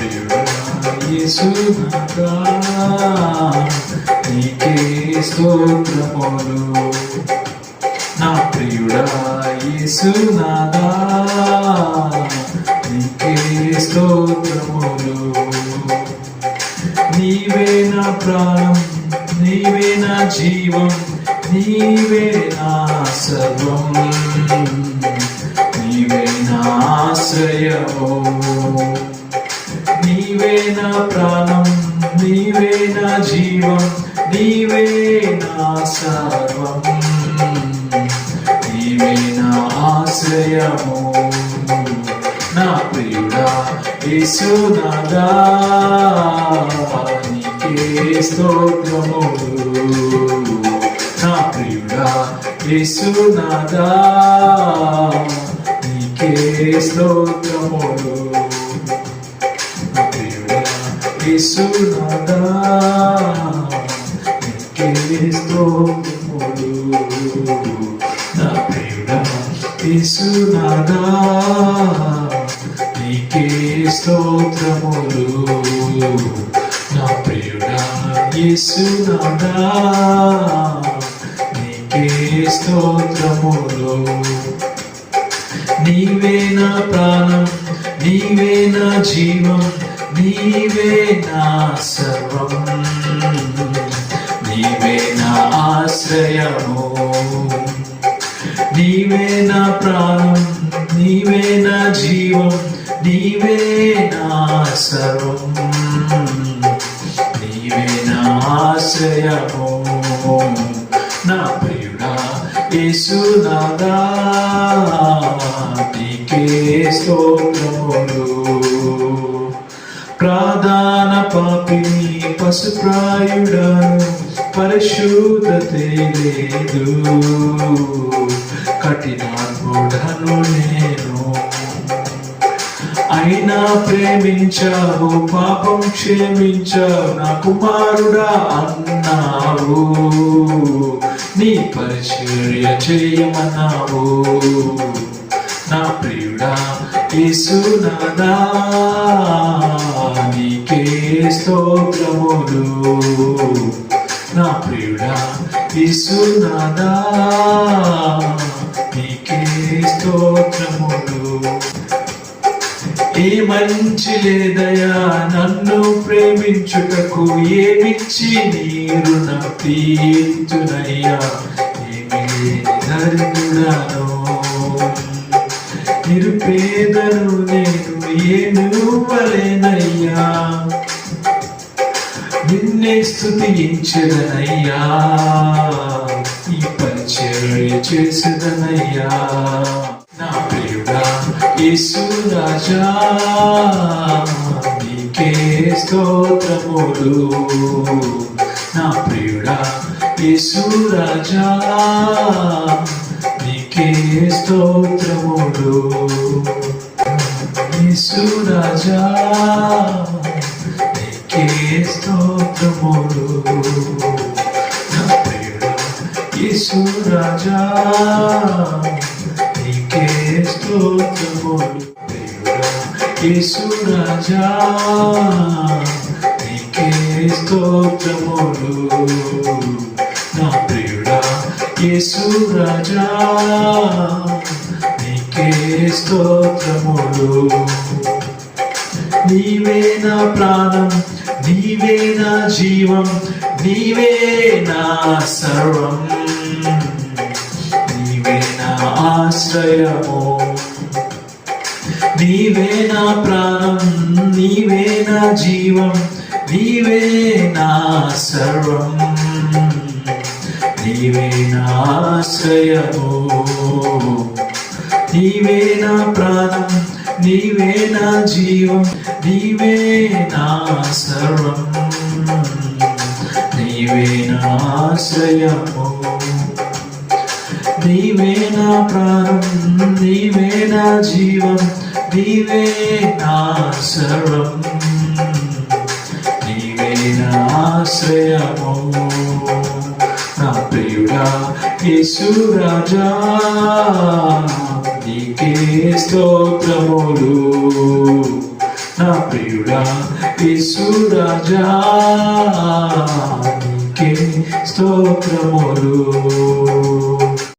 ప్రియుడా యేసునాథా నీకే స్తోత్రములు. నా ప్రియుడా యేసునాథా నీకే స్తోత్రములు. నీవే నా ప్రాణం, నీవే నా జీవం, నీవే నా సర్వం, నీవే నా ఆశ్రయము. నీవే నా ప్రాణం, నీవే నా జీవం, నీవే నా సర్వం, నీవే నా ఆశ్రయము. నా ప్రియుడా యేసునాథా నీకే స్తోత్రములు. నా ప్రియుడా యేసునాథా నీకే స్తోత్రములు. నా ప్రియుడా యేసునాథా నీకే స్తోత్రములు. నా ప్రియుడా యేసునాథా నీకే స్తోత్రములు. నా ప్రియుడా యేసునాథా నీకే స్తోత్రములు. నీవే నా ప్రాణం, నీవే నా జీవం, నీవే నా సర్వం, నీవే నా ఆశ్రయము. నీవే నా ప్రాణం, నీవే నా జీవం, నీవే నా సర్వం, నీవే నా ఆశ్రయము. నా ప్రియుడా యేసునాథా నీకే స్తోత్రములు. ప్రధాన పాపిని పశుప్రాయుడను, పరిశుద్ధతే లేదు, కఠినాత్ముడను నేను. అయినా ప్రేమించావు, పాపం క్షమించావు, నా కుమారుడా అన్నావు, నీ పరిచర్య చేయమన్నావు. నా ప్రియుడా యేసునాథా నీకే స్తోత్రములు. నా ప్రియుడా యేసునాథా నీకే స్తోత్రములు. ఏ మంచి లేదయా నన్ను ప్రేమించుటకు, ఏమిచ్చి నీరు నా తీర్చునయ్యా, ఏమి దరిద్రుడను నిరుపేదను నేను ఏమివ్వలేనయ్యా, నిన్నే స్తుతించెదనయ్యా, ఈ పరిచర్య చేసేదనయ్యా. నా ప్రియుడా యేసురాజా నీకే స్తోత్రములు. నా ప్రియుడా యేసురాజా నీకే స్తోత్రములు. యేసురాజా నీకే స్తోత్రములు. నా ప్రియుడా యేసురాజా నీకే స్తోత్రములు. యేసురాజా నీకే స్తోత్రములు. నా ప్రియుడా యేసురాజా నీకే స్తోత్రములు. నీవే నా ప్రాణం, నీవే నా జీవం, నీవే నా సర్వం, నీవే నా ఆశ్రయము. నీవే నా ప్రాణం, నీవే నా జీవం, నీవే నా సర్వం, నీవే నా ఆశ్రయము. నీవే నా ప్రాణం, నీవే నా జీవం, నీవే నా సర్వం, నీవే నా ఆశ్రయము. నీవే నా ప్రాణం, నీవే నా జీవం, నీవే నా సర్వం, నీవే నా ఆశ్రయము. నా ప్రియుడా యేసురాజా నీకే స్తోత్రములు. నా ప్రియుడా యేసు రాజా నీకే స్తోత్రములు.